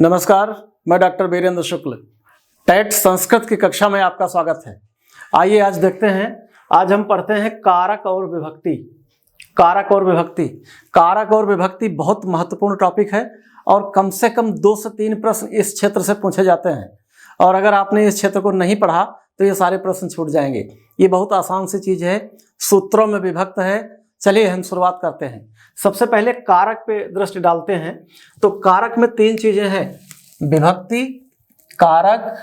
नमस्कार, मैं डॉक्टर वीरेंद्र शुक्ल। टेट संस्कृत की कक्षा में आपका स्वागत है। आइए आज देखते हैं। आज हम पढ़ते हैं कारक और विभक्ति। कारक और विभक्ति, कारक और विभक्ति बहुत महत्वपूर्ण टॉपिक है और कम से कम 2 से 3 प्रश्न इस क्षेत्र से पूछे जाते हैं। और अगर आपने इस क्षेत्र को नहीं पढ़ा तो ये सारे प्रश्न छूट जाएंगे। ये बहुत आसान सी चीज है, सूत्रों में विभक्त है। चलिए हम शुरुआत करते हैं। सबसे पहले कारक पे दृष्टि डालते हैं। तो कारक में 3 चीजें हैं, विभक्ति, कारक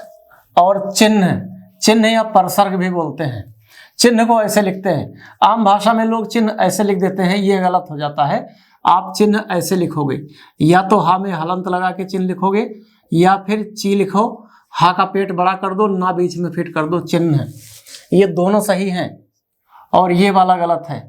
और चिन्ह। चिन्ह या परसर्ग भी बोलते हैं। चिन्ह को ऐसे लिखते हैं, आम भाषा में लोग चिन्ह ऐसे लिख देते हैं, ये गलत हो जाता है। आप चिन्ह ऐसे लिखोगे, या तो हा में हलंत लगा के चिन्ह लिखोगे, या फिर ची लिखो, हा का पेट बड़ा कर दो, ना बीच में फिट कर दो, चिन्ह। ये दोनों सही हैं और ये वाला गलत है।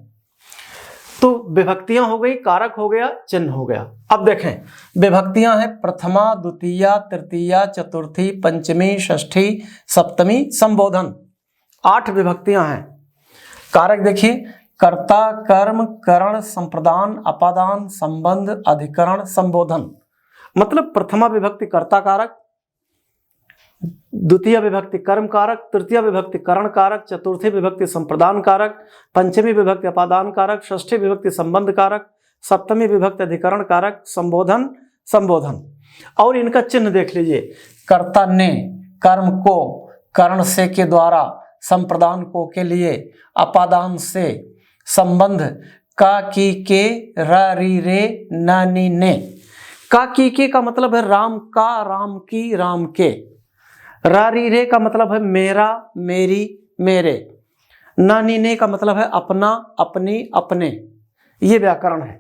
तो विभक्तियां हो गई, कारक हो गया, चिन्ह हो गया। अब देखें, विभक्तियां हैं प्रथमा, द्वितीया, तृतीया, चतुर्थी, पंचमी, षष्ठी, सप्तमी, संबोधन। 8 विभक्तियां हैं। कारक देखिए, कर्ता, कर्म, करण, संप्रदान, अपादान, संबंध, अधिकरण, संबोधन। मतलब प्रथमा विभक्ति कर्ता कारक, द्वितीय विभक्ति कर्म कारक, तृतीय विभक्ति करण कारक, चतुर्थी विभक्ति संप्रदान कारक, पंचमी विभक्ति अपादान कारक, षष्ठी विभक्ति संबंध कारक, सप्तमी विभक्ति अधिकरण कारक, संबोधन, संबोधन। और इनका चिन्ह देख लीजिए, कर्ता ने, कर्म को, करण से के द्वारा, संप्रदान को के लिए, अपादान से, संबंध का की के, र री रे न नी ने। का की के का मतलब है राम का, राम की, राम के। रा री रे का मतलब है मेरा, मेरी, मेरे। ना नी ने का मतलब है अपना, अपनी, अपने। ये व्याकरण है।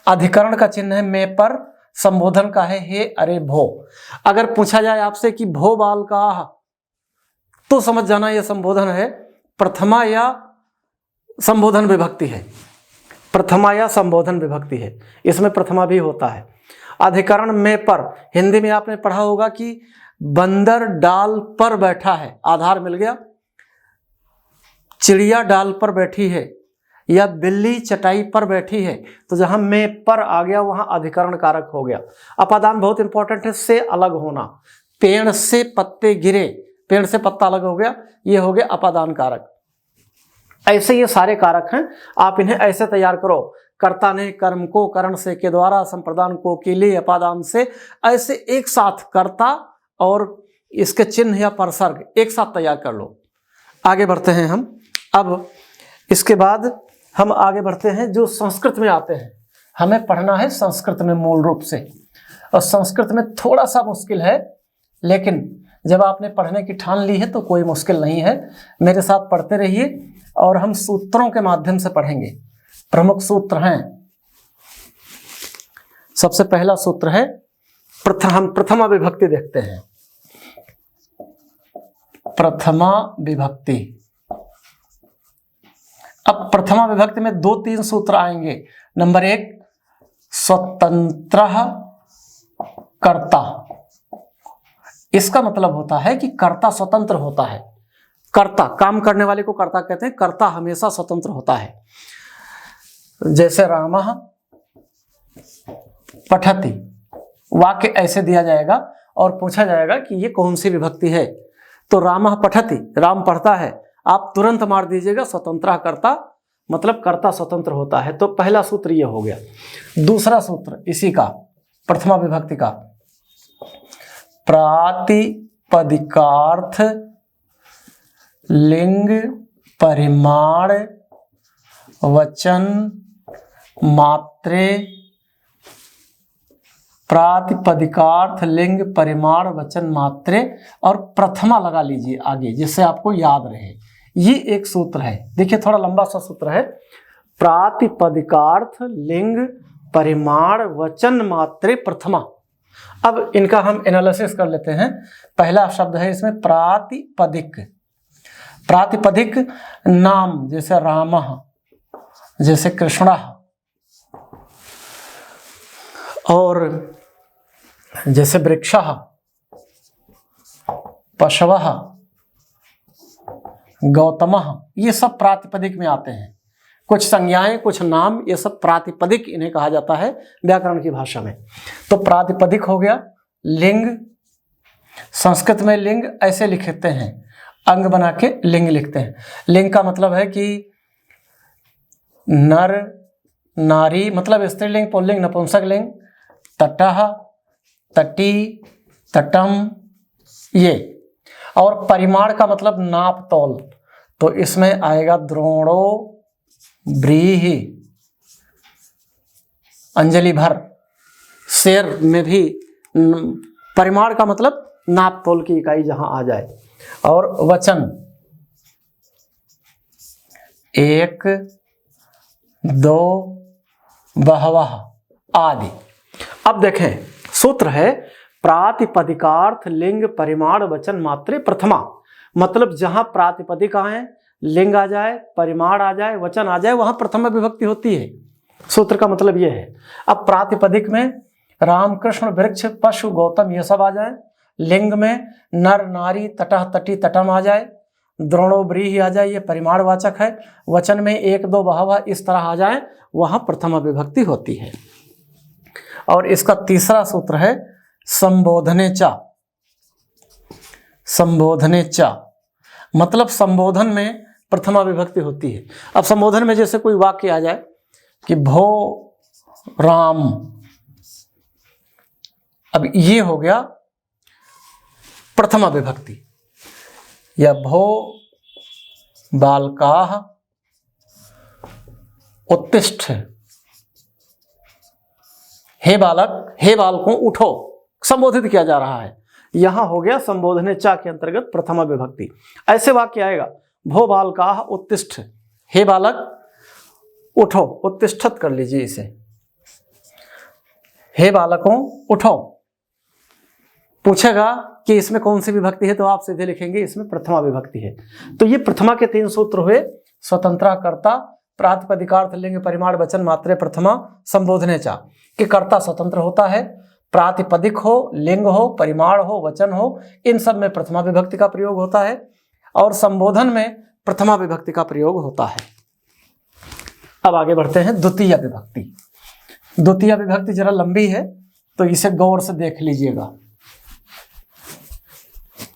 अधिकरण का चिन्ह है मैं पर, संबोधन का है हे, अरे, भो। अगर पूछा जाए आपसे कि भो बाल का, तो समझ जाना यह संबोधन है। प्रथमा या संबोधन विभक्ति है। प्रथमा या संबोधन विभक्ति है, इसमें प्रथमा भी होता है। अधिकरण में पर, हिंदी में आपने पढ़ा होगा कि बंदर डाल पर बैठा है, आधार मिल गया। चिड़िया डाल पर बैठी है, या बिल्ली चटाई पर बैठी है, तो जहां में पर आ गया वहां अधिकरण कारक हो गया। अपादान बहुत इंपॉर्टेंट है, से अलग होना। पेड़ से पत्ते गिरे, पेड़ से पत्ता अलग हो गया, ये हो गया अपादान कारक। ऐसे ये सारे कारक हैं, आप इन्हें ऐसे तैयार करो। कर्ता ने कर्म को, करण से के द्वारा, संप्रदान को के लिए, अपादान से, ऐसे एक साथ कर्ता और इसके चिन्ह या परसर्ग एक साथ तैयार कर लो। आगे बढ़ते हैं हम। अब इसके बाद हम आगे बढ़ते हैं जो संस्कृत में आते हैं। हमें पढ़ना है संस्कृत में मूल रूप से, और संस्कृत में थोड़ा सा मुश्किल है, लेकिन जब आपने पढ़ने की ठान ली है तो कोई मुश्किल नहीं है। मेरे साथ पढ़ते रहिए और हम सूत्रों के माध्यम से पढ़ेंगे। प्रमुख सूत्र हैं। सबसे पहला सूत्र है हम प्रथमा विभक्ति देखते हैं। प्रथमा विभक्ति। अब प्रथमा विभक्ति में 2-3 सूत्र आएंगे। नंबर 1, स्वतंत्र कर्ता। इसका मतलब होता है कि कर्ता स्वतंत्र होता है। कर्ता, काम करने वाले को कर्ता कहते हैं। कर्ता हमेशा स्वतंत्र होता है। जैसे रामः पठति, वाक्य ऐसे दिया जाएगा और पूछा जाएगा कि ये कौन सी विभक्ति है, तो रामः पठति, राम पढ़ता है, आप तुरंत मार दीजिएगा स्वतंत्र कर्ता, मतलब कर्ता स्वतंत्र होता है। तो पहला सूत्र ये हो गया। दूसरा सूत्र इसी का, प्रथमा विभक्ति का, प्रातिपदिकार्थ लिंग परिमाण वचन मात्रे। प्रातिपदिकार्थ लिंग परिमाण वचन मात्रे और प्रथमा लगा लीजिए आगे, जिससे आपको याद रहे। ये एक सूत्र है। देखिए थोड़ा लंबा सा सूत्र है। प्रातिपदिकार्थ लिंग परिमाण वचन मात्रे प्रथमा। अब इनका हम एनालिसिस कर लेते हैं। पहला शब्द है इसमें प्रातिपदिक। प्रातिपदिक नाम, जैसे रामः, जैसे कृष्णः, और जैसे वृक्षः, पशवः, गौतमः, ये सब प्रातिपदिक में आते हैं। कुछ संज्ञाएं, कुछ नाम, ये सब प्रातिपदिक इन्हें कहा जाता है व्याकरण की भाषा में। तो प्रातिपदिक हो गया, लिंग, संस्कृत में लिंग ऐसे लिखते हैं, अंग बना के लिंग लिखते हैं। लिंग का मतलब है कि नर नारी, मतलब स्त्रीलिंग पुल्लिंग नपुंसक लिंग, तटः तटी तटम ये। और परिमाण का मतलब नाप तौल, तो इसमें आएगा द्रोणो व्रीहि, अंजलि भर। शेर में भी परिमाण का मतलब नाप तोल की इकाई जहां आ जाए। और वचन एक, दो, बहवह आदि। अब देखें, सूत्र है प्रातिपदिकार्थ लिंग परिमाण वचन मात्रे प्रथमा। मतलब जहां प्रातिपदिक आए, लिंग आ जाए, परिमाण आ जाए, वचन आ जाए, वहां प्रथमा विभक्ति होती है। सूत्र का मतलब यह है। अब प्रातिपदिक में राम कृष्ण वृक्ष पशु गौतम ये सब आ जाए, लिंग में नर नारी तटः तटी तटम आ जाए, द्रोणो व्रीहि आ जाए, ये परिमाणवाचक है। वचन में एक दो बहवह इस तरह आ जाए, वहां प्रथमा विभक्ति होती है। और इसका तीसरा सूत्र है संबोधने चा। संबोधने चा मतलब संबोधन में प्रथमा विभक्ति होती है। अब संबोधन में जैसे कोई वाक्य आ जाए कि भो राम, अब ये हो गया प्रथमा विभक्ति। या भो बालकाः उत्तिष्ठ, हे बालक, हे बालकों उठो, संबोधित किया जा रहा है। यहां हो गया संबोधने चा के अंतर्गत प्रथमा विभक्ति। ऐसे वाक्य आएगा भो बालकाः उत्तिष्ठ, हे बालक उठो, उत्तिष्ठत कर लीजिए इसे, हे बालकों उठो। पूछेगा कि इसमें कौन सी विभक्ति है, तो आप सीधे लिखेंगे इसमें प्रथमा विभक्ति है। तो ये प्रथमा के तीन सूत्र हुए, स्वतंत्रा कर्ता, प्रातिपदिकार्थ लिंग परिमाण वचन मात्रे प्रथमा, संबोधने चा। कि कर्ता स्वतंत्र होता है, प्रातिपदिक हो, लिंग हो, परिमाण हो, वचन हो, इन सब में प्रथमा विभक्ति का प्रयोग होता है। और संबोधन में प्रथमा विभक्ति का प्रयोग होता है। अब आगे बढ़ते हैं द्वितीय विभक्ति। द्वितीय विभक्ति जरा लंबी है, तो इसे गौर से देख लीजिएगा।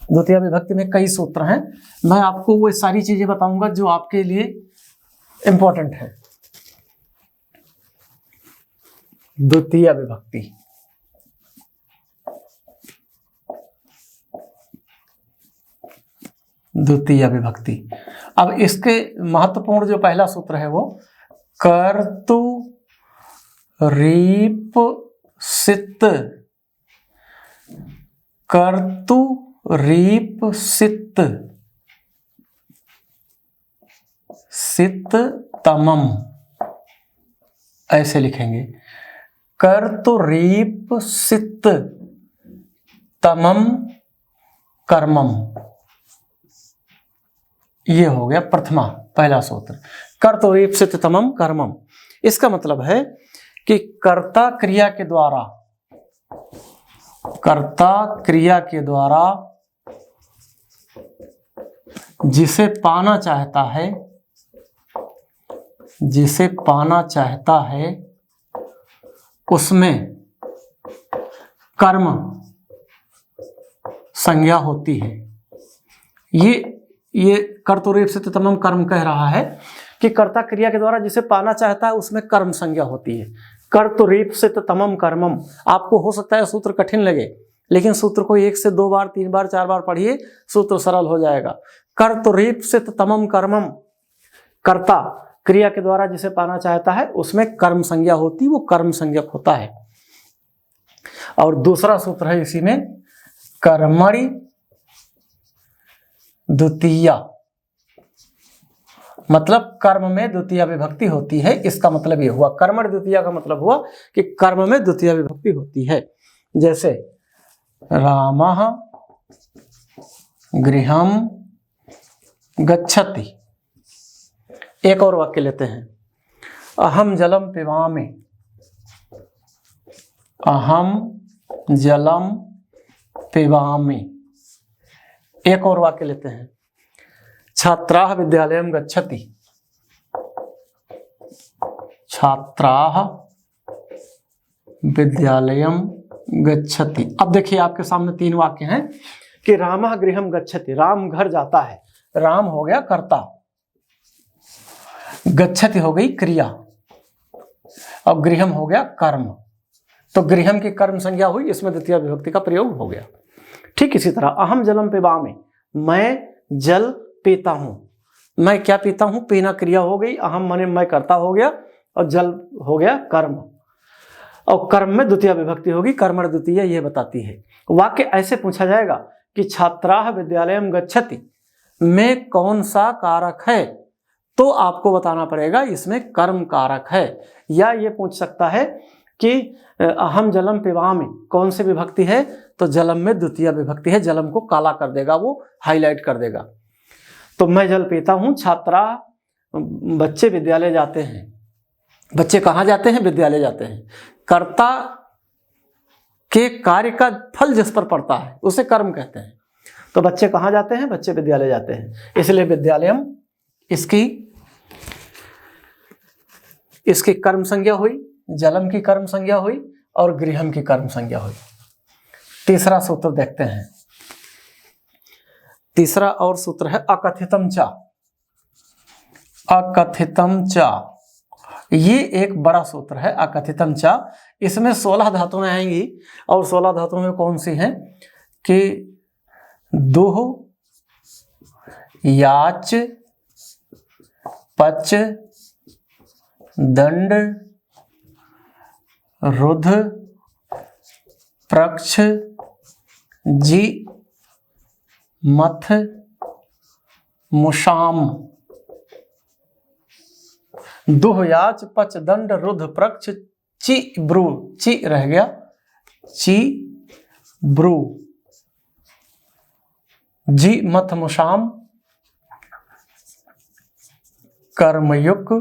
द्वितीय विभक्ति में कई सूत्र हैं, मैं आपको वो सारी चीजें बताऊंगा जो आपके लिए इंपॉर्टेंट है। द्वितीय विभक्ति, द्वितीय विभक्ति। अब इसके महत्वपूर्ण जो पहला सूत्र है वो कर्तु रीप सित, कर्तु रीप सित सित तमम, ऐसे लिखेंगे। कर्तु रीप सित तमम कर्मम, ये हो गया प्रथमा पहला सूत्र। कर्तु रीप सित तमम कर्मम, इसका मतलब है कि कर्ता क्रिया के द्वारा, कर्ता क्रिया के द्वारा जिसे पाना चाहता है, जिसे पाना चाहता है उसमें कर्म संज्ञा होती है। ये कर्तुरीप से तमम कर्म कह रहा है कि कर्ता क्रिया के द्वारा जिसे पाना चाहता है उसमें कर्म संज्ञा होती है। कर्तुरीप से तमम कर्मम, आपको हो सकता है सूत्र कठिन लगे, लेकिन सूत्र को 1 से 2 बार 3 बार 4 बार पढ़िए, सूत्र सरल हो जाएगा। कर्तुरीप से तमम कर्मम, कर्ता क्रिया के द्वारा जिसे पाना चाहता है उसमें कर्म संज्ञा होती, वो कर्म संज्ञक होता है। और दूसरा सूत्र है इसी में कर्मणि द्वितीया, मतलब कर्म में द्वितीय विभक्ति होती है। इसका मतलब ये हुआ, कर्मणि द्वितीया का मतलब हुआ कि कर्म में द्वितीय विभक्ति होती है। जैसे रामः गृहं गच्छति। एक और वाक्य लेते हैं, अहम जलम पिबामि, अहम जलम पिबामि। एक और वाक्य लेते हैं, छात्राः विद्यालयं गच्छति, छात्राः विद्यालयं गच्छति। अब देखिए आपके सामने 3 वाक्य हैं कि रामः गृहम गच्छति, राम घर जाता है। राम हो गया कर्ता, गच्छति हो गई क्रिया, और गृहम हो गया कर्म। तो गृहम की कर्म संज्ञा हुई, इसमें द्वितीय विभक्ति का प्रयोग हो गया। ठीक इसी तरह अहम जलम पिबामि, मैं जल पीता हूं। मैं क्या पीता हूं, पीना क्रिया हो गई, अहम माने मैं कर्ता हो गया, और जल हो गया कर्म, और कर्म में द्वितीय विभक्ति होगी, कर्मण द्वितीय ये बताती है। वाक्य ऐसे पूछा जाएगा कि छात्राः विद्यालयम गच्छति में कौन सा कारक है, तो आपको बताना पड़ेगा इसमें कर्म कारक है। या ये पूछ सकता है कि अहम जलम पिबामि कौन सी विभक्ति है, तो जलम में द्वितीय विभक्ति है, जलम को काला कर देगा, वो हाईलाइट कर देगा। तो मैं जल पीता हूं, छात्रा बच्चे विद्यालय जाते हैं। बच्चे कहाँ जाते हैं, विद्यालय जाते हैं। कर्ता के कार्य का फल जिस पर पड़ता है उसे कर्म कहते हैं। तो बच्चे कहाँ जाते हैं, बच्चे विद्यालय जाते हैं, इसलिए विद्यालयम इसकी कर्म संज्ञा हुई, जलम की कर्म संज्ञा हुई, और गृहम की कर्म संज्ञा हुई। तीसरा सूत्र देखते हैं। तीसरा और सूत्र है अकथितम च। अकथितम च ये एक बड़ा सूत्र है, अकथितम च। इसमें 16 धातुएं आएंगी, और 16 धातुओं में कौन सी हैं कि दुह, याच, पच, दंड, रुध, प्रक्ष, जी, मथ, मुषाम। दुह, याच, पच, दंड, रुध, प्रक्ष, ची, ब्रू, ची रह गया, ची, ब्रू, जी, मथ, मुषाम, कर्मयुक,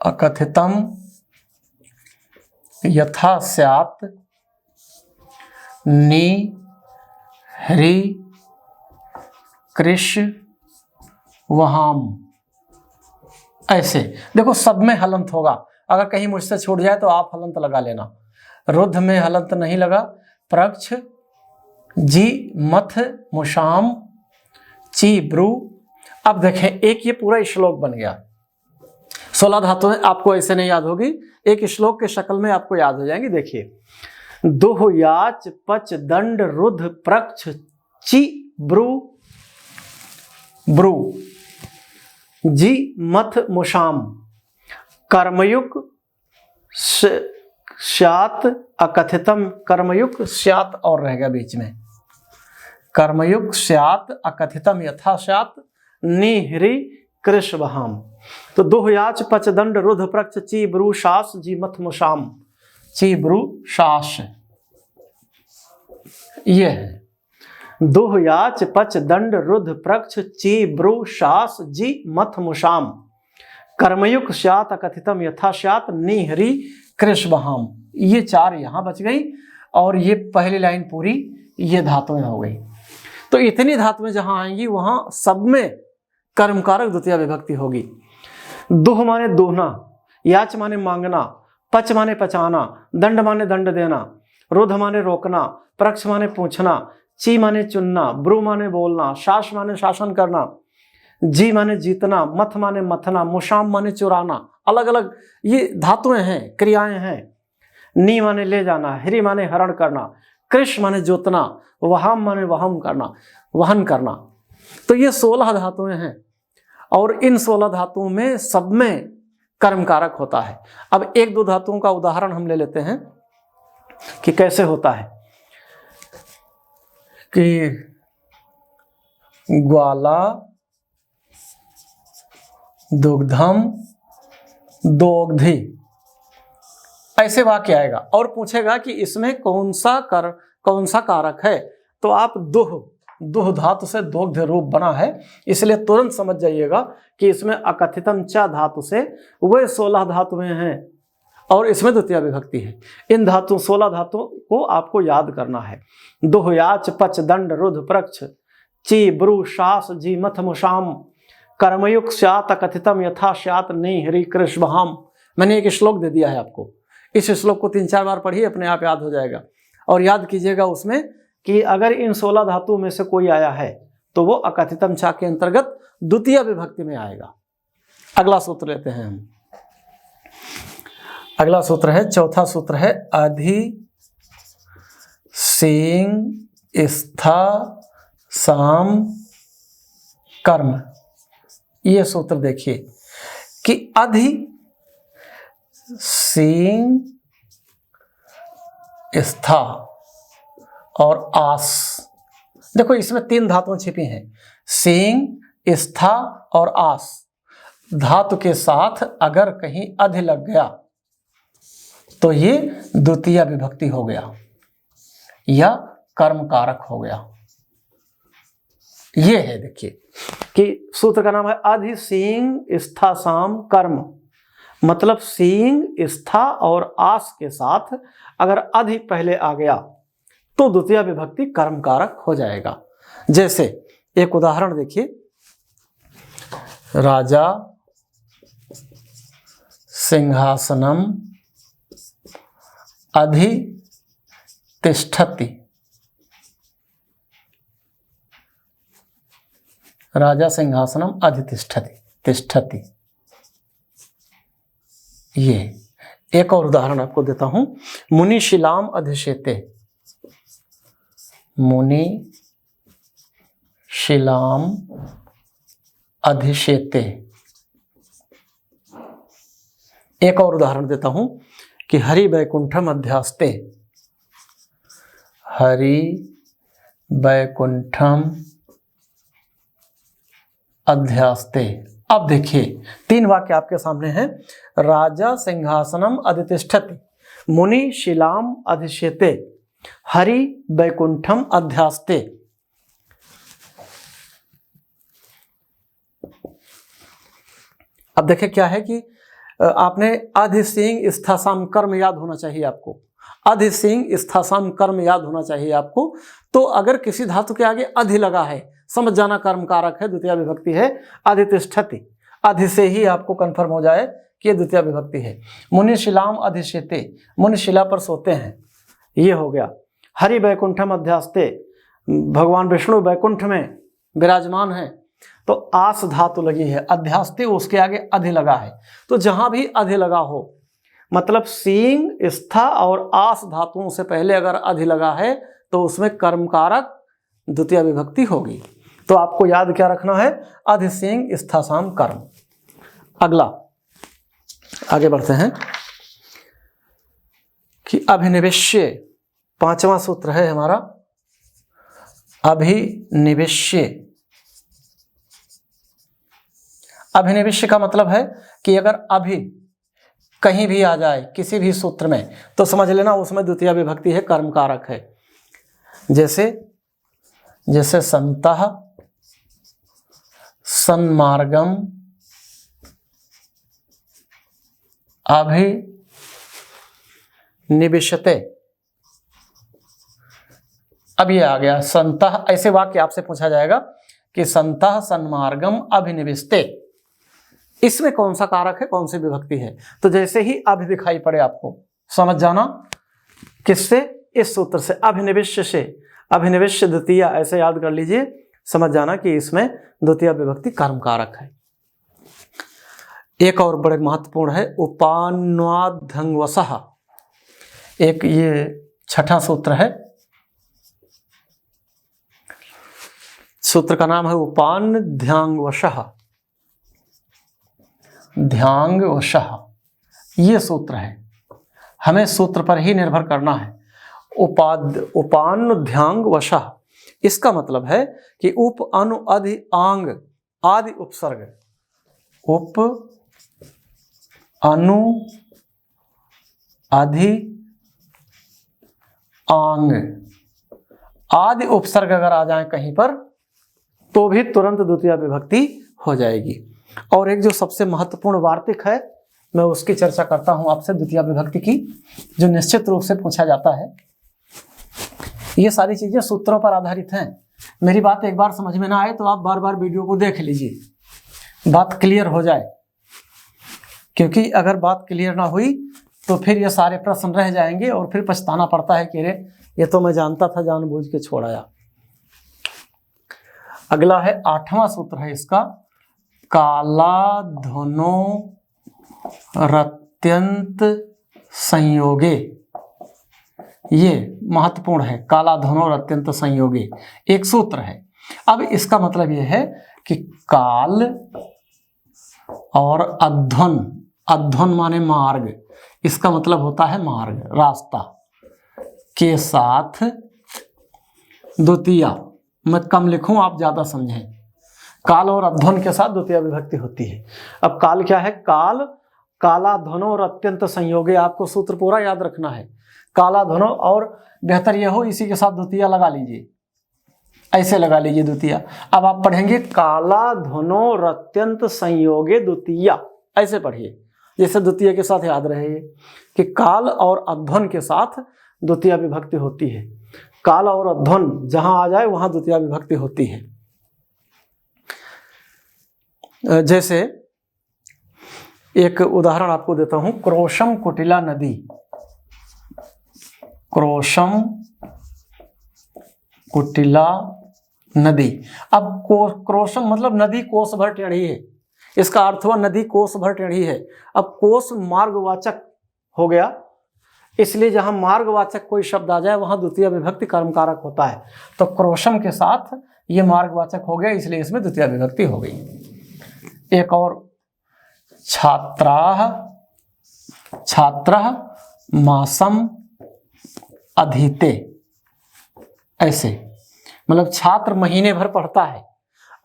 अकथितम, यथा स्यात्, नि, ह्री, कृष, वहाम। ऐसे देखो सब में हलंत होगा, अगर कहीं मुझसे छूट जाए तो आप हलंत लगा लेना। रुद्ध में हलंत नहीं लगा, प्रक्ष, जी, मथ, मुषाम, ची, ब्रू। अब देखें एक ये पूरा श्लोक बन गया। 16 धातुएं आपको ऐसे नहीं याद होगी, एक श्लोक के शक्ल में आपको याद हो जाएंगी। देखिए दुह, याच, पच, दंड, रुद्ध, प्रक्ष, ची, ब्रू, ब्रू, जी, मथ, मुषाम, कर्मयुक, स्यात्, अकथितम। कर्मयुक, स्यात् और रह गया बीच में, कर्मयुक, स्यात्, अकथितम, यथा स्यात्, निह्री, कृष, वहाम। तो दुह, याच, पच, दंड, रुद्ध, प्रक्ष, ची, ब्रू, शास, जी, मथ, मुषाम। ची, ब्रू, शास ये है। दुह, याच, पच, दंड, रुद्ध, प्रक्ष, ची, ब्रू, शास, जी, मथ, मुषाम, कर्मयुक, स्यात्, अकथितम, यथा स्यात्, निह्री, कृष, वहाम। ये 4 यहां बच गई, और ये पहली लाइन पूरी ये धातुएं हो गई। तो इतनी धातुएं जहां आएंगी वहां सब में कर्मकारक द्वितीय विभक्ति होगी। दुह माने दोहना, याच माने मांगना, पच माने पचाना, दंड माने दंड देना, रुद्ध माने रोकना, प्रक्ष माने पूछना, ची माने चुनना, ब्रू माने बोलना, शास माने शासन करना, जी माने जीतना, मथ माने मथना, मुषाम माने चुराना। अलग अलग ये धातुएं हैं, क्रियाएं हैं। नी माने ले जाना, ह्री माने हरण करना, कृष माने जोतना, वहाम माने वहम करना, वहन करना। तो ये 16 धातुएं हैं, और इन 16 धातुओं में सब में कर्मकारक होता है। अब 1-2 धातुओं का उदाहरण हम ले लेते हैं कि कैसे होता है। कि ग्वाला, दुग्धम, दोग्धि, ऐसे वाक्य आएगा, और पूछेगा कि इसमें कौन सा कारक है, तो आप दुह धातु से दोग्ध रूप बना है, इसलिए तुरंत समझ जाइएगा कि इसमें अकथितम च धातु से वे 16 धातुएं हैं, और इसमें द्वितीय विभक्ति है। इन 16 धातुओं को आपको याद करना है। दुह, याच, पच, दंड, रुद्ध, प्रक्ष, ची, ब्रू, शास, जी, मथ, मुषाम, कर्मयुक, स्यात्, अकथितम, यथा स्यात्, नि, ह्री, कृष, वहाम। मैंने एक श्लोक दे दिया है आपको, इस श्लोक को 3-4 बार पढ़िए, अपने आप याद हो जाएगा। और याद कीजिएगा उसमें कि अगर इन 16 धातुओं में से कोई आया है तो वो अकथितम चा के अंतर्गत द्वितीय विभक्ति में आएगा। अगला सूत्र लेते हैं हम। अगला सूत्र है, चौथा सूत्र है अधि सींग स्था साम कर्म। ये सूत्र देखिए कि अधि सींग स्था और आस। देखो इसमें 3 धातुएं छिपी हैं, सींग स्था और आस। धातु के साथ अगर कहीं अधि लग गया तो ये द्वितीय विभक्ति हो गया या कर्म कारक हो गया। ये है, देखिए कि सूत्र का नाम है अधि सींग स्था साम कर्म। मतलब सींग स्था और आस के साथ अगर अधि पहले आ गया तो द्वितीय विभक्ति कर्म कारक हो जाएगा। जैसे एक उदाहरण देखिए, राजा सिंहासनम अधि तिष्ठति। राजा सिंहासनम अधि तिष्ठति, तिष्ठति। ये एक और उदाहरण आपको देता हूं, मुनि शिलाम अधिशेते। मुनि शिलाम अधिशेते। एक और उदाहरण देता हूं कि हरि वैकुंठम अध्यास्ते। हरि वैकुंठम अध्यास्ते। अब देखिए 3 वाक्य आपके सामने हैं। राजा सिंहासनम अधितिष्ठति, मुनि शिलाम अधिशेते, हरि वैकुंठम अध्यास्ते। अब देखिए क्या है कि आपने अधि सींग स्थासाम कर्म याद होना चाहिए आपको। अधि सींग स्थासाम कर्म याद होना चाहिए आपको। तो अगर किसी धातु के आगे अधि लगा है, समझ जाना कर्म कारक है, द्वितीय विभक्ति है। अधितिष्ठति, अधि से ही आपको कंफर्म हो जाए कि ये द्वितीय विभक्ति है। मुनि शिलाम अधिशेते, मुनि शिला पर सोते हैं, ये हो गया। हरि वैकुंठम अध्यास्ते, भगवान विष्णु वैकुंठ में विराजमान है। तो आस धातु लगी है, अध्यास्ते उसके आगे अधि लगा है। तो जहां भी अधि लगा हो, मतलब सींग स्था और आस धातुओं से पहले अगर अधि लगा है तो उसमें कर्म कारक द्वितीय विभक्ति होगी। तो आपको याद क्या रखना है, अधि सींग स्था साम कर्म। अगला आगे बढ़ते हैं कि अभिनिवेश्य, 5वां सूत्र है हमारा, अभिनिवेश्य। अभिनिवेश्य का मतलब है कि अगर अभि कहीं भी आ जाए किसी भी सूत्र में तो समझ लेना उसमें द्वितीय विभक्ति है, कर्म कारक है। जैसे संतः सन्मार्गम अभिनिवेशते। अब ये आ गया संतः। ऐसे वाक्य आपसे पूछा जाएगा कि संतः सन्मार्गम अभिनिवेशते, इसमें कौन सा कारक है, कौन सी विभक्ति है। तो जैसे ही अभि दिखाई पड़े आपको समझ जाना किससे, इस सूत्र से, अभिनिवेश्य से। अभिनिवेश्य द्वितीय ऐसे याद कर लीजिए, समझ जाना कि इसमें द्वितीय विभक्ति कर्म कारक है। एक और बड़े महत्वपूर्ण है उपान्वाध्यंगवशः। एक ये 6ठा सूत्र है, सूत्र का नाम है उपान्ध्यांगवशः। ध्यांगवशः ये सूत्र है, हमें सूत्र पर ही निर्भर करना है। उपान्ध्यांगवशः, इसका मतलब है कि उप अनु अधि आंग आदि उपसर्ग, उप अनु अधि आंग आदि उपसर्ग अगर आ जाए कहीं पर तो भी तुरंत द्वितीय विभक्ति हो जाएगी। और एक जो सबसे महत्वपूर्ण वार्तिक है, मैं उसकी चर्चा करता हूं आपसे, द्वितीय विभक्ति की, जो निश्चित रूप से पूछा जाता है। ये सारी चीजें सूत्रों पर आधारित हैं। मेरी बात एक बार समझ में ना आए तो आप बार बार वीडियो को देख लीजिए, बात क्लियर हो जाए। क्योंकि अगर बात क्लियर ना हुई तो फिर ये सारे प्रश्न रह जाएंगे और फिर पछताना पड़ता है कि अरे ये तो मैं जानता था, जानबूझ के छोड़ाया। अगला है 8वां सूत्र है इसका, काला धनो रत्यंत संयोगे। ये महत्वपूर्ण है, काला धनो रत्यंत संयोगे एक सूत्र है। अब इसका मतलब यह है कि काल और अध्वन, अध्वन माने मार्ग, इसका मतलब होता है मार्ग, रास्ता के साथ द्वितीया, मैं कम लिखूं आप ज्यादा समझें, काल और अध्वन के साथ द्वितीय विभक्ति होती है। अब काल क्या है, काल काला ध्वनो और अत्यंत संयोगे, आपको सूत्र पूरा याद रखना है। काला ध्वनो, और बेहतर यह हो इसी के साथ द्वितीय लगा लीजिए, ऐसे लगा लीजिए द्वितीय। अब आप पढ़ेंगे काला ध्वनो और अत्यंत संयोगे द्वितीय, ऐसे पढ़िए जैसे द्वितीय के साथ याद रहे कि काल और अध्वन के साथ द्वितीय विभक्ति होती है। काल और अध्वन जहां आ जाए वहां द्वितीय विभक्ति होती है। जैसे एक उदाहरण आपको देता हूं, क्रोशम कुटिला नदी, क्रोशम कुटिला नदी। अब क्रोशम मतलब नदी कोस भर टेढ़ी है, इसका अर्थ हुआ नदी कोस भर टेढ़ी है। अब कोस मार्गवाचक हो गया, इसलिए जहां मार्गवाचक कोई शब्द आ जाए वहां द्वितीय विभक्ति कर्मकारक होता है। तो क्रोशम के साथ ये मार्गवाचक हो गया, इसलिए इसमें द्वितीय विभक्ति हो गई। एक और, छात्राः छात्रः मासम अधीते, ऐसे मतलब छात्र महीने भर पढ़ता है।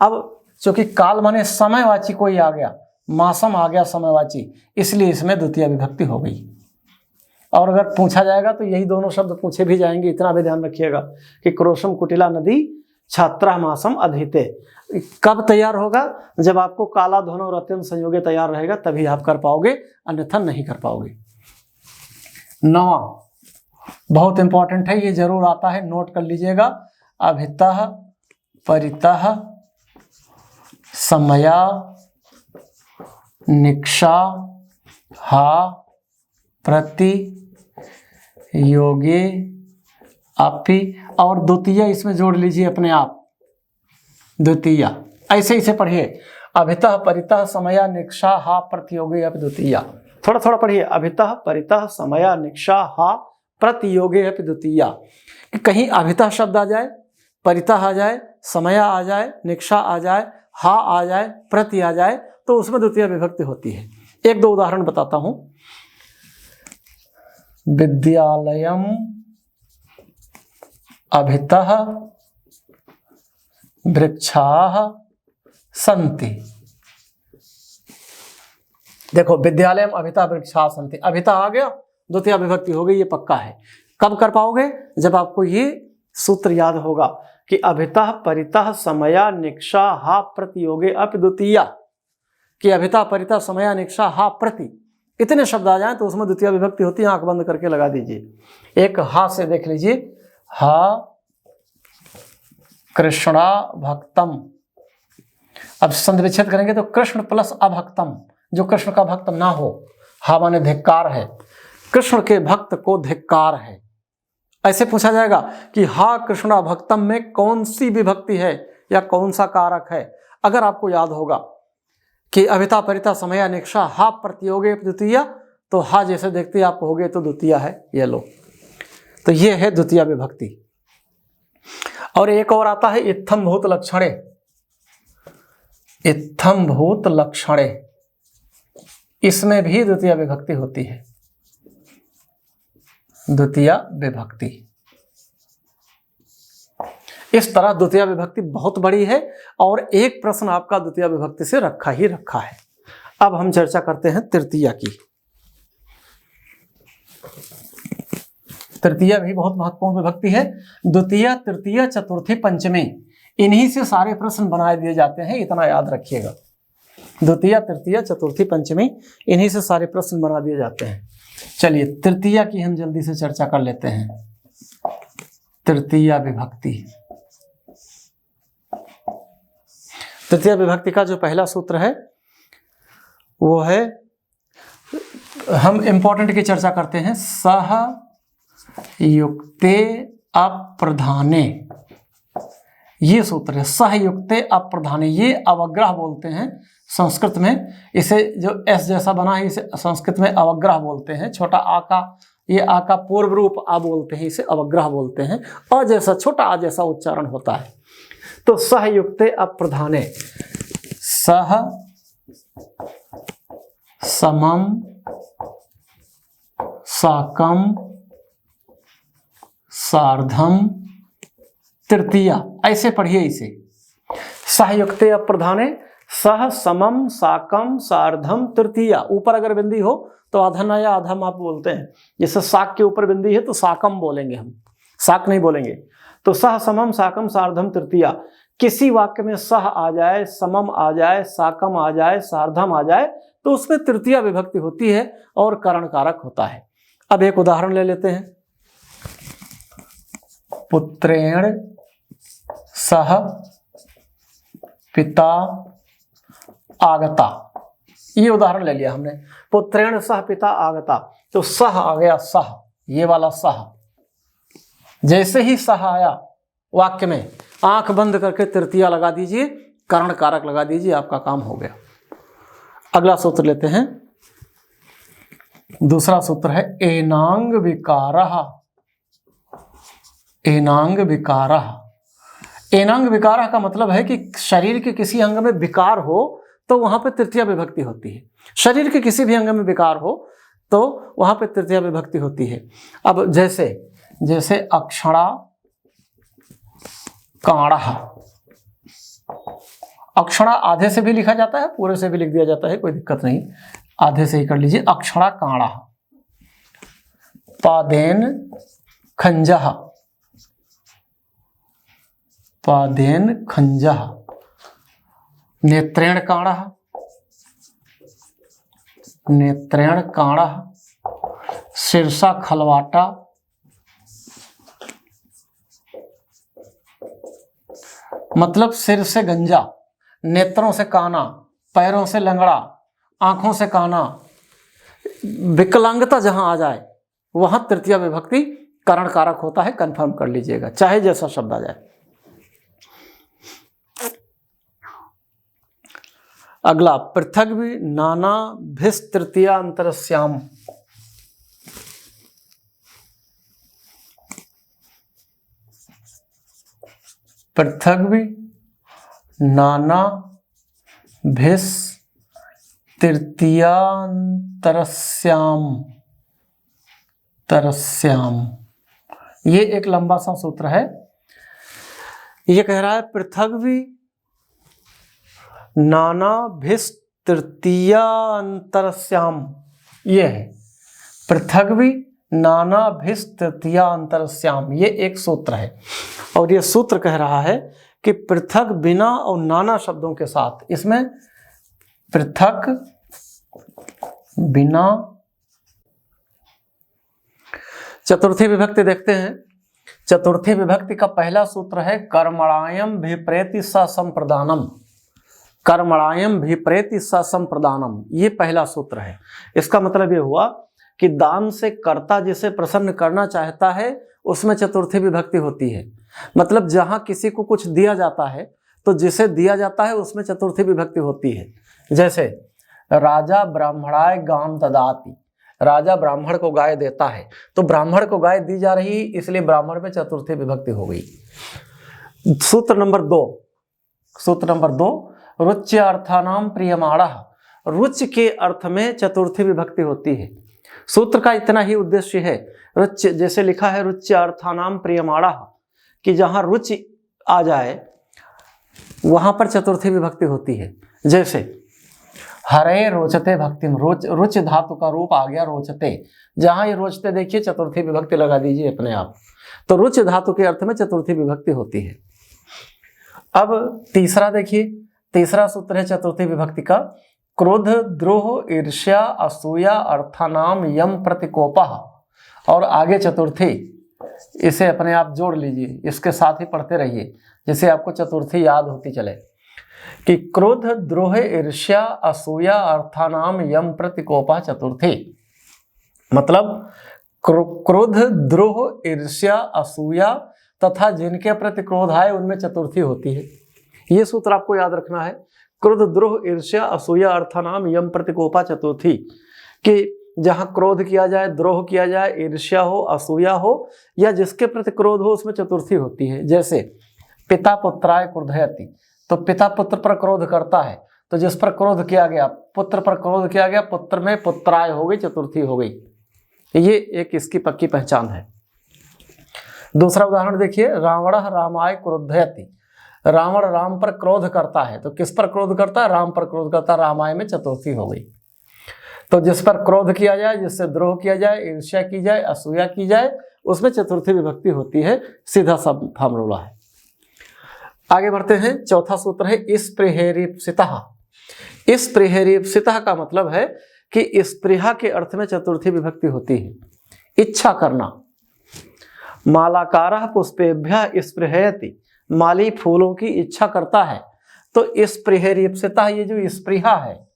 अब चूंकि काल माने समयवाची कोई आ गया, मासम आ गया समयवाची, इसलिए इसमें द्वितीय विभक्ति हो गई। और अगर पूछा जाएगा तो यही दोनों शब्द पूछे भी जाएंगे, इतना भी ध्यान रखिएगा कि क्रोशम कुटिला नदी छात्रा मासम अधीते। कब तैयार होगा, जब आपको काला ध्वनो और अत्यंत संयोगे तैयार रहेगा तभी आप कर पाओगे, अन्यथा नहीं कर पाओगे। 9वां बहुत इंपॉर्टेंट है, ये जरूर आता है, नोट कर लीजिएगा। अभितः परितः समया निक्षा हा प्रति योगे अपि, और द्वितीय इसमें जोड़ लीजिए अपने आप, द्वितीय ऐसे ही से पढ़िए। अभितः परितः समया निक्षा हा प्रतियोगे अपि द्वितीय, थोड़ा थोड़ा पढ़िए। अभितः परितः समया निक्षा हा प्रतियोगे अपि द्वितीय, कि कहीं अभितः शब्द आ जाए, परितः आ जाए, समया आ जाए, निक्षा आ जाए, हा आ जाए, प्रति आ जाए, तो उसमें द्वितीय विभक्ति होती है। एक दो उदाहरण बताता हूं। विद्यालयम अभितः वृक्षाः सन्ति। देखो, विद्यालयम अभितः वृक्षाः सन्ति, अभितः आ गया, द्वितीय विभक्ति हो गई, ये पक्का है। कब कर पाओगे, जब आपको ये सूत्र याद होगा कि अभितः परितः समया निक्षा हा प्रतियोगे अपि द्वितीय, कि अभितः परितः समया निक्षा हा प्रति, इतने शब्द आ जाएं तो उसमें द्वितीय विभक्ति होती है। आंख बंद करके लगा दीजिए। एक हा से देख लीजिए, हा कृष्णा भक्तम। अब संधि विच्छेद करेंगे तो कृष्ण प्लस अभक्तम, जो कृष्ण का भक्त ना हो, हा माने धिक्कार है, कृष्ण के भक्त को धिक्कार है। ऐसे पूछा जाएगा कि हा कृष्णा भक्तम में कौन सी विभक्ति है या कौन सा कारक है। अगर आपको याद होगा कि अभिता परिता समया निक्षा हा प्रतियोगे द्वितीय, तो हा जैसे देखते आप कहोगे तो द्वितीय है, ये लो, तो ये है द्वितीय विभक्ति। और एक और आता है इत्थम भूत लक्षणे, इत्थम भूत लक्षणे, इसमें भी द्वितीय विभक्ति होती है, द्वितीय विभक्ति। इस तरह द्वितीय विभक्ति बहुत बड़ी है और एक प्रश्न आपका द्वितीय विभक्ति से रखा ही रखा है। अब हम चर्चा करते हैं तृतीया की। तृतीया भी बहुत महत्वपूर्ण विभक्ति है। द्वितीय, तृतीय, चतुर्थी, पंचमी, इन्हीं से सारे प्रश्न बनाए दिए जाते हैं, इतना याद रखिएगा। द्वितीय, तृतीय, चतुर्थी, पंचमी, इन्हीं से सारे प्रश्न बना दिए जाते हैं। चलिए तृतीया की हम जल्दी से चर्चा कर लेते हैं। तृतीया विभक्ति, तृतीय विभक्ति का जो पहला सूत्र है वो है हम इंपॉर्टेंट की चर्चा करते हैं। सह युक्ते अप्रधाने, ये सूत्र है। सहयुक्ते अप्रधाने, ये अवग्रह बोलते हैं संस्कृत में। इसे जो एस जैसा बना है इसे संस्कृत में अवग्रह बोलते हैं। छोटा आ का, ये आ का पूर्व रूप आ बोलते हैं, इसे अवग्रह बोलते हैं। अ जैसा, छोटा आ जैसा उच्चारण होता है। तो सहयुक्ते अप्रधाने, सह समम साकम सार्धम तृतीया, ऐसे पढ़िए इसे। सहयुक्ते अप्रधाने, सह समम साकम सार्धम तृतीया। ऊपर अगर बिंदी हो तो अधन या अधम आप बोलते हैं। जैसे साक के ऊपर बिंदी है तो साकम बोलेंगे हम, साक नहीं बोलेंगे। तो सह समम साकम सार्धम तृतीया। किसी वाक्य में सह आ जाए, समम आ जाए, साकम आ जाए, सार्धम आ जाए तो उसमें तृतीया विभक्ति होती है और करण कारक होता है। अब एक उदाहरण ले लेते हैं। पुत्रेण सह पिता आगता, ये उदाहरण ले लिया हमने। पुत्रेण सह पिता आगता, तो सह आ गया, सह, ये वाला सह। जैसे ही सह आया वाक्य में, आंख बंद करके तृतीया लगा दीजिए, करण कारक लगा दीजिए, आपका काम हो गया। अगला सूत्र लेते हैं। दूसरा सूत्र है एनांग विकारः। एनांग विकारः, एनांग विकारः का मतलब है कि शरीर के किसी अंग में विकार हो तो वहां पे तृतीया विभक्ति होती है। शरीर के किसी भी अंग में विकार हो तो वहां पे तृतीया विभक्ति होती है। अब जैसे जैसे अक्षणा काणः, अक्षणा आधे से भी लिखा जाता है, पूरे से भी लिख दिया जाता है, कोई दिक्कत नहीं, आधे से ही कर लीजिए। अक्षणा काणः। पादेन खंजः, पादेन खंजः। नेत्रेण काणः, नेत्रेण काणः। शीर्षा खलवाटा, मतलब सिर से गंजा, नेत्रों से काना, पैरों से लंगड़ा, आंखों से काना। विकलांगता जहां आ जाए वहां तृतीया विभक्ति करण कारक होता है, कंफर्म कर लीजिएगा, चाहे जैसा शब्द आ जाए। अगला पृथक भी नाना भिस तृतीया अंतरस्याम। पृथक भी नाना भिस तृतीयांतरस्याम, तरस्याम। ये एक लंबा सा सूत्र है। ये कह रहा है पृथक भी नाना भिस तृतीयांतरस्याम, ये है पृथक भी नाना भिस तृतीयांतरस्याम, ये एक सूत्र है। और ये सूत्र कह रहा है कि पृथक बिना और नाना शब्दों के साथ, इसमें पृथक बिना, चतुर्थी विभक्ति देखते हैं। चतुर्थी विभक्ति का पहला सूत्र है कर्मणायम विप्रेति स संप्रदानम। कर्मणायम विप्रेति स संप्रदानम, ये पहला सूत्र है। इसका मतलब ये हुआ कि दान से कर्ता जिसे प्रसन्न करना चाहता है उसमें चतुर्थी विभक्ति होती है। मतलब जहां किसी को कुछ दिया जाता है तो जिसे दिया जाता है उसमें चतुर्थी विभक्ति होती है। जैसे राजा ब्राह्मणाय गाम ददाति, राजा ब्राह्मण को गाय देता है, तो ब्राह्मण को गाय दी जा रही इसलिए ब्राह्मण में चतुर्थी विभक्ति हो गई। सूत्र नंबर 2, सूत्र नंबर 2, रुच्य अर्थानाम प्रियमाणः। रुच्य के अर्थ में चतुर्थी विभक्ति होती है। सूत्र का इतना ही उद्देश्य है। रुच्य जैसे लिखा है रुच्य अर्थानाम प्रियमाणः, कि जहां रुचि आ जाए वहां पर चतुर्थी विभक्ति होती है। जैसे हरे रोचते भक्तिम, रुच धातु का रूप आ गया रोचते, जहां ये रोचते देखिए चतुर्थी विभक्ति लगा दीजिए अपने आप। तो रुच धातु के अर्थ में चतुर्थी विभक्ति होती है। अब तीसरा देखिए, तीसरा सूत्र है चतुर्थी विभक्ति का, क्रोध द्रोह ईर्ष्या असूया अर्थानाम यम प्रतिकोपः। और आगे चतुर्थी, इसे अपने आप जोड़ लीजिए, इसके साथ ही पढ़ते रहिए जिससे आपको चतुर्थी याद होती चले कि क्रोध द्रोह ईर्ष्या असूया अर्थानाम यम प्रतिकोपः चतुर्थी। मतलब क्रोध, द्रोह, ईर्ष्या, असूया तथा जिनके प्रति क्रोध आए उनमें चतुर्थी होती है। ये सूत्र आपको याद रखना है। क्रोध, द्रोह, ईर्ष्या, असूया अर्थानाम यम प्रतिकोपा चतुर्थी, कि जहां क्रोध किया जाए, द्रोह किया जाए, ईर्ष्या हो, असूया हो या जिसके प्रति क्रोध हो उसमें चतुर्थी होती है। जैसे पिता पुत्राय क्रोधयति, तो पिता पुत्र पर क्रोध करता है, तो जिस पर क्रोध किया गया, पुत्र पर क्रोध किया गया, पुत्र में पुत्राय हो गई, चतुर्थी हो गई। ये एक इसकी पक्की पहचान है। दूसरा उदाहरण देखिए, रावण रामाय क्रोधयति, रावण राम पर क्रोध करता है, तो किस पर क्रोध करता है? राम पर क्रोध करता है, रामाय में चतुर्थी हो गई। तो जिस पर क्रोध किया जाए, जिससे द्रोह किया जाए, ईर्ष्या की जाए, असूया की जाए, उसमें चतुर्थी विभक्ति होती है। सीधा सा फार्मूला है। आगे बढ़ते हैं। चौथा सूत्र है स्पृहेरीप्सितः। स्पृहेरीप्सितः का मतलब है कि स्पृहा के अर्थ में चतुर्थी विभक्ति होती है। इच्छा करना। मालाकारः पुष्पेभ्यः स्पृहयति, माली फूलों की इच्छा करता है, तो स्पृहेरीप्सितः, ये जो स्पृहा है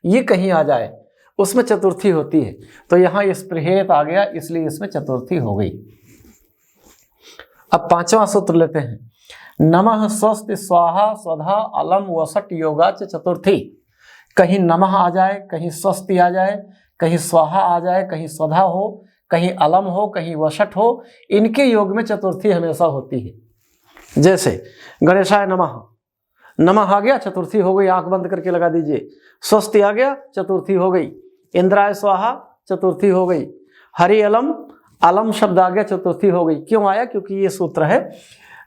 ये कहीं आ जाए उसमें चतुर्थी होती है। तो यहाँ स्पृहेत आ गया, इसलिए इसमें चतुर्थी हो गई। अब पांचवा सूत्र लेते हैं। नमः स्वस्ति स्वाहा स्वधा अलम वसट योगा च चतुर्थी। कहीं नमः आ जाए, कहीं स्वस्ति आ जाए, कहीं स्वाहा आ जाए, कहीं स्वधा हो, कहीं अलम हो, कहीं वसट हो, इनके योग में चतुर्थी हमेशा होती है। जैसे गणेशाय नमः, नमः आ गया, चतुर्थी हो गई, आंख बंद करके लगा दीजिए। स्वस्ति आ गया, चतुर्थी हो गई। इंद्राय स्वाहा, चतुर्थी हो गई। हरि अलम, अलम शब्द आ गया, चतुर्थी हो गई। क्यों आया? क्योंकि ये सूत्र है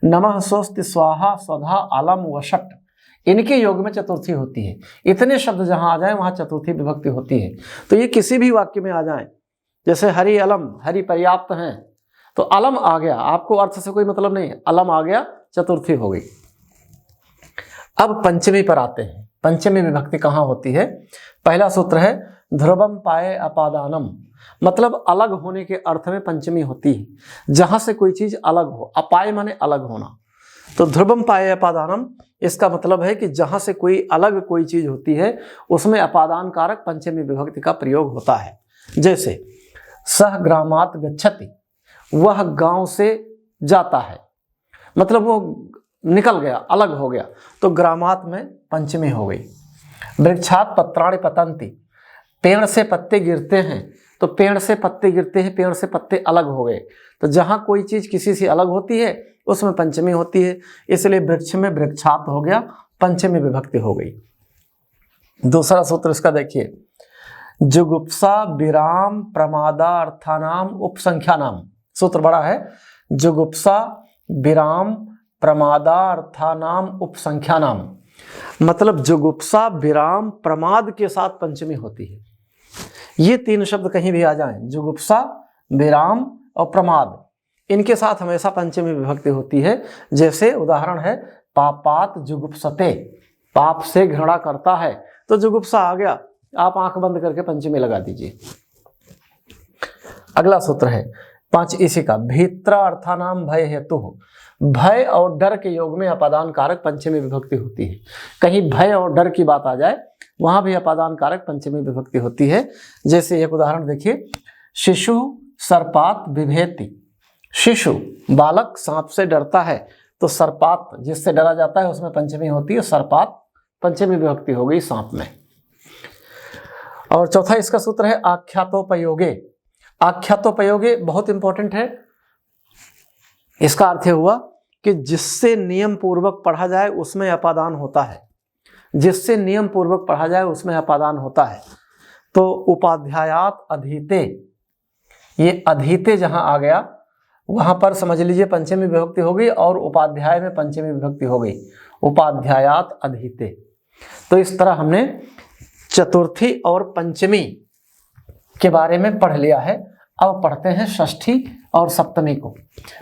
नमः स्वस्ति स्वाहा स्वधा अलम वषट, इनके योग में चतुर्थी होती है। इतने शब्द जहां आ जाए वहां चतुर्थी विभक्ति होती है। तो ये किसी भी वाक्य में आ जाए, जैसे हरि अलम, हरि पर्याप्त हैं, तो अलम आ गया, आपको अर्थ से कोई मतलब नहीं है, अलम आ गया, चतुर्थी हो गई। अब पंचमी पर आते हैं। पंचमी विभक्ति कहाँ होती है? पहला सूत्र है ध्रुवम पाए अपादानम, मतलब अलग होने के अर्थ में पंचमी होती है। जहां से कोई चीज अलग हो, अपाय माने अलग होना, तो ध्रुवम पाए अपादानम, इसका मतलब है कि जहां से कोई अलग कोई चीज होती है उसमें अपादान कारक पंचमी विभक्ति का प्रयोग होता है। जैसे सह ग्रामात गच्छति, वह गांव से जाता है, मतलब वो निकल गया, अलग हो गया, तो ग्रामात में पंचमी हो गई। वृक्षात पत्राणि पतंति, पेड़ से पत्ते गिरते हैं, तो पेड़ से पत्ते गिरते हैं, पेड़ से पत्ते अलग हो गए, तो जहां कोई चीज किसी से अलग होती है उसमें पंचमी होती है, इसलिए वृक्ष में वृक्षात हो गया, पंचमी विभक्ति हो गई। दूसरा सूत्र इसका देखिए, जुगुप्सा विराम प्रमादा अर्थानाम उपसंख्यानाम। सूत्र बड़ा है, जुगुप्सा विराम प्रमादा अर्थानाम उपसंख्यानाम, मतलब जुगुप्सा विराम प्रमाद के साथ पंचमी होती है। ये तीन शब्द कहीं भी आ जाएं, जुगुप्सा, विराम और प्रमाद, इनके साथ हमेशा पंचमी विभक्ति होती है। जैसे उदाहरण है पापात जुगुप्सते, पाप से घृणा करता है, तो जुगुप्सा आ गया, आप आंख बंद करके पंचमी लगा दीजिए। अगला सूत्र है पांच इसी का, भीत्रा अर्थानाम भय हेतु, भय और डर के योग में अपादान कारक पंचमी विभक्ति होती है। कहीं भय और डर की बात आ जाए वहां भी अपादान कारक पंचमी विभक्ति होती है। जैसे एक उदाहरण देखिए, शिशु सर्पात बिभेति, शिशु बालक सांप से डरता है, तो सर्पात जिससे डरा जाता है उसमें पंचमी होती है, सर्पात पंचमी विभक्ति हो गई सांप में। और चौथा इसका सूत्र है आख्यातोपयोगे। आख्यातोपयोगे बहुत इंपॉर्टेंट है। इसका अर्थ हुआ कि जिससे नियम पूर्वक पढ़ा जाए उसमें अपादान होता है, जिससे नियम पूर्वक पढ़ा जाए उसमें अपादान होता है। तो उपाध्यायात अधीते, ये अधीते जहां आ गया वहां पर समझ लीजिए पंचमी विभक्ति हो गई और उपाध्याय में पंचमी विभक्ति हो गई, उपाध्यायात अधीते। तो इस तरह हमने चतुर्थी और पंचमी के बारे में पढ़ लिया है। अब पढ़ते हैं षष्ठी और सप्तमी को।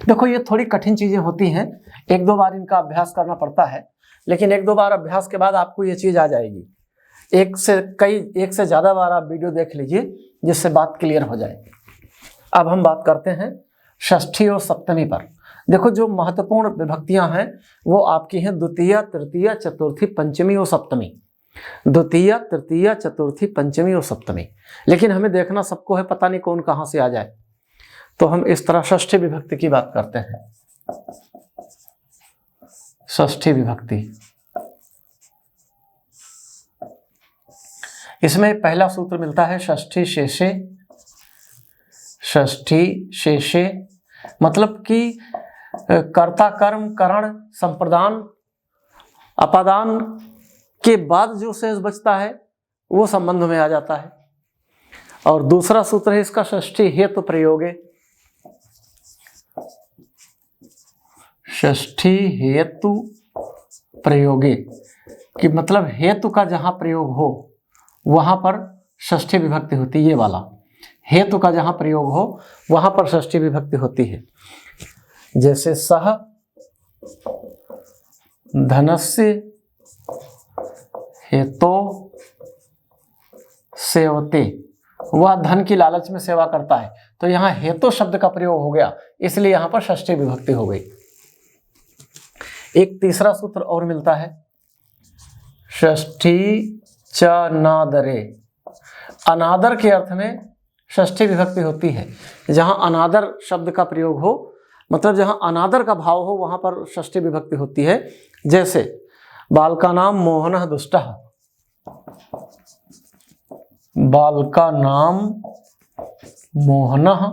देखो ये थोड़ी कठिन चीजें होती हैं, एक दो बार इनका अभ्यास करना पड़ता है, लेकिन एक दो बार अभ्यास के बाद आपको ये चीज आ जाएगी। एक से ज्यादा बार आप वीडियो देख लीजिए जिससे बात क्लियर हो जाए। अब हम बात करते हैं षष्ठी और सप्तमी पर। देखो जो महत्वपूर्ण विभक्तियां हैं वो आपकी हैं द्वितीय, तृतीय, चतुर्थी, पंचमी और सप्तमी। द्वितीया, तृतीया, चतुर्थी, पंचमी और सप्तमी। लेकिन हमें देखना सबको है, पता नहीं कौन कहाँ से आ जाए, तो हम इस तरह षष्ठी विभक्ति की बात करते हैं। षष्ठी विभक्ति, इसमें पहला सूत्र मिलता है षष्ठी शेषे। षष्ठी शेषे मतलब कि कर्ता कर्म करण संप्रदान अपादान के बाद जो शेष बचता है वो संबंध में आ जाता है। और दूसरा सूत्र है इसका षष्ठी हेतु प्रयोगे। षष्ठी हेतु प्रयोगे कि मतलब हेतु का जहां प्रयोग हो वहां पर षष्ठी विभक्ति होती है। ये वाला हेतु का जहां प्रयोग हो वहां पर षष्ठी विभक्ति होती है। जैसे सह धनस्य हेतो सेवते, वह धन की लालच में सेवा करता है, तो यहां हेतु शब्द का प्रयोग हो गया, इसलिए यहां पर षष्ठी विभक्ति हो गई। एक तीसरा सूत्र और मिलता है षष्ठी च नादरे। अनादर के अर्थ में षष्ठी विभक्ति होती है। जहां अनादर शब्द का प्रयोग हो मतलब जहां अनादर का भाव हो वहां पर षष्ठी विभक्ति होती है। जैसे बालका नाम मोहनः दुष्टः, बालका नाम मोहनः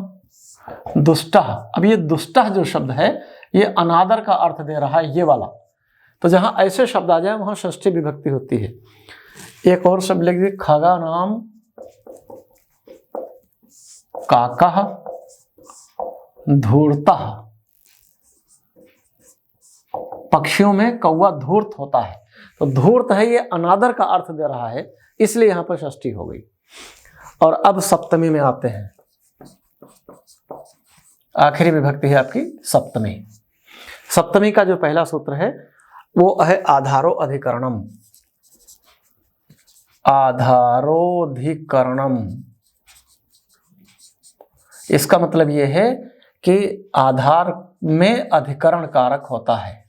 दुष्टः। अब ये दुष्टः जो शब्द है ये अनादर का अर्थ दे रहा है, ये वाला। तो जहां ऐसे शब्द आ जाए वहां षष्ठी विभक्ति होती है। एक और शब्द लिख दीजिए, खगा नाम काकः धूर्तः। पक्षियों में कौवा धूर्त होता है, तो धूर्त है ये अनादर का अर्थ दे रहा है, इसलिए यहां पर षष्ठी हो गई। और अब सप्तमी में आते हैं। आखिरी विभक्ति है आपकी सप्तमी। सप्तमी का जो पहला सूत्र है वो है आधारो अधिकरणम। आधारोधिकरणम, इसका मतलब यह है कि आधार में अधिकरण कारक होता है।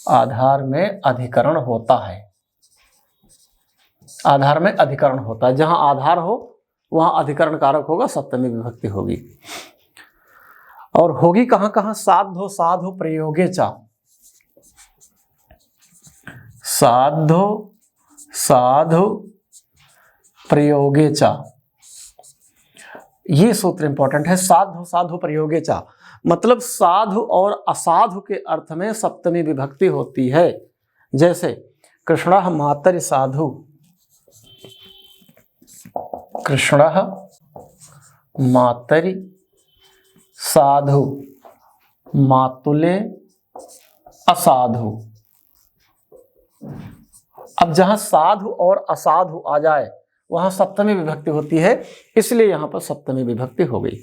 आधार में अधिकरण होता है, आधार में अधिकरण होता है। जहां आधार हो वहां अधिकरण कारक होगा, सप्तमी विभक्ति होगी। और होगी कहां कहां? साधो साधु प्रयोगे चा। साधो साधु प्रयोगे चा, ये सूत्र इंपॉर्टेंट है। साधु साधु प्रयोगे चा मतलब साधु और असाधु के अर्थ में सप्तमी विभक्ति होती है। जैसे कृष्णः मातरि साधु, कृष्णः मातरि साधु, मातुले असाधु। अब जहां साधु और असाधु आ जाए वहां सप्तमी विभक्ति होती है, इसलिए यहां पर सप्तमी विभक्ति हो गई।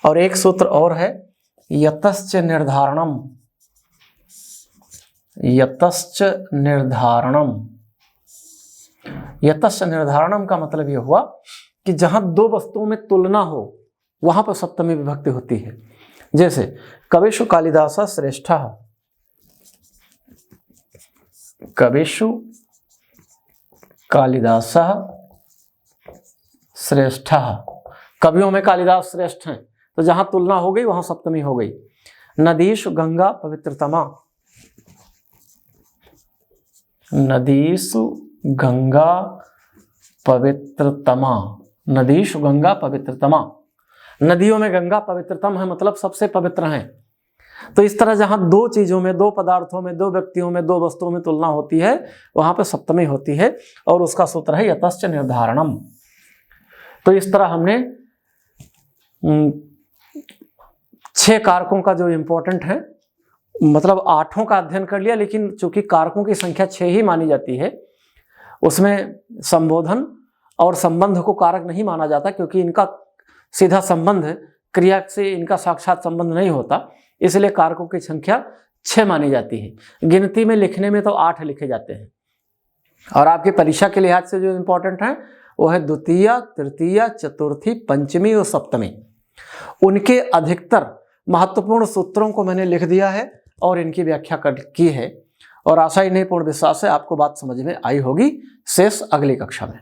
और एक सूत्र और है यतश्च निर्धारणम। यतश्च निर्धारणम, यतश्च निर्धारणम का मतलब यह हुआ कि जहां दो वस्तुओं में तुलना हो वहां पर सप्तमी विभक्ति होती है। जैसे कविषु कालिदासः श्रेष्ठः, कविषु कालिदासः श्रेष्ठः, कवियों में कालिदास श्रेष्ठ हैं, तो जहां तुलना हो गई वहां सप्तमी हो गई। नदीषु गंगा पवित्रतमा, नदीषु गंगा पवित्रतमा, नदीषु गंगा पवित्रतमा, नदियों में गंगा पवित्रतम है मतलब सबसे पवित्र हैं। तो इस तरह जहां दो चीजों में, दो पदार्थों में, दो व्यक्तियों में, दो वस्तुओं में तुलना होती है वहां पर सप्तमी होती है। और उसका सूत्र है यतश्च निर्धारणम। तो इस तरह हमने 6 कारकों का जो इंपॉर्टेंट है, मतलब 8 का अध्ययन कर लिया, लेकिन चूंकि कारकों की संख्या 6 ही मानी जाती है, उसमें संबोधन और संबंध को कारक नहीं माना जाता, क्योंकि इनका सीधा संबंध क्रिया से इनका साक्षात संबंध नहीं होता, इसलिए कारकों की संख्या 6 मानी जाती है। गिनती में लिखने में तो 8 लिखे जाते हैं। और आपकी परीक्षा के लिहाज से जो इंपॉर्टेंट है वो है द्वितीया, तृतीया, चतुर्थी, पंचमी और सप्तमी। उनके अधिकतर महत्वपूर्ण सूत्रों को मैंने लिख दिया है और इनकी व्याख्या की है। और आशा ही नहीं पूर्ण विश्वास है आपको बात समझ में आई होगी। शेष अगली कक्षा में।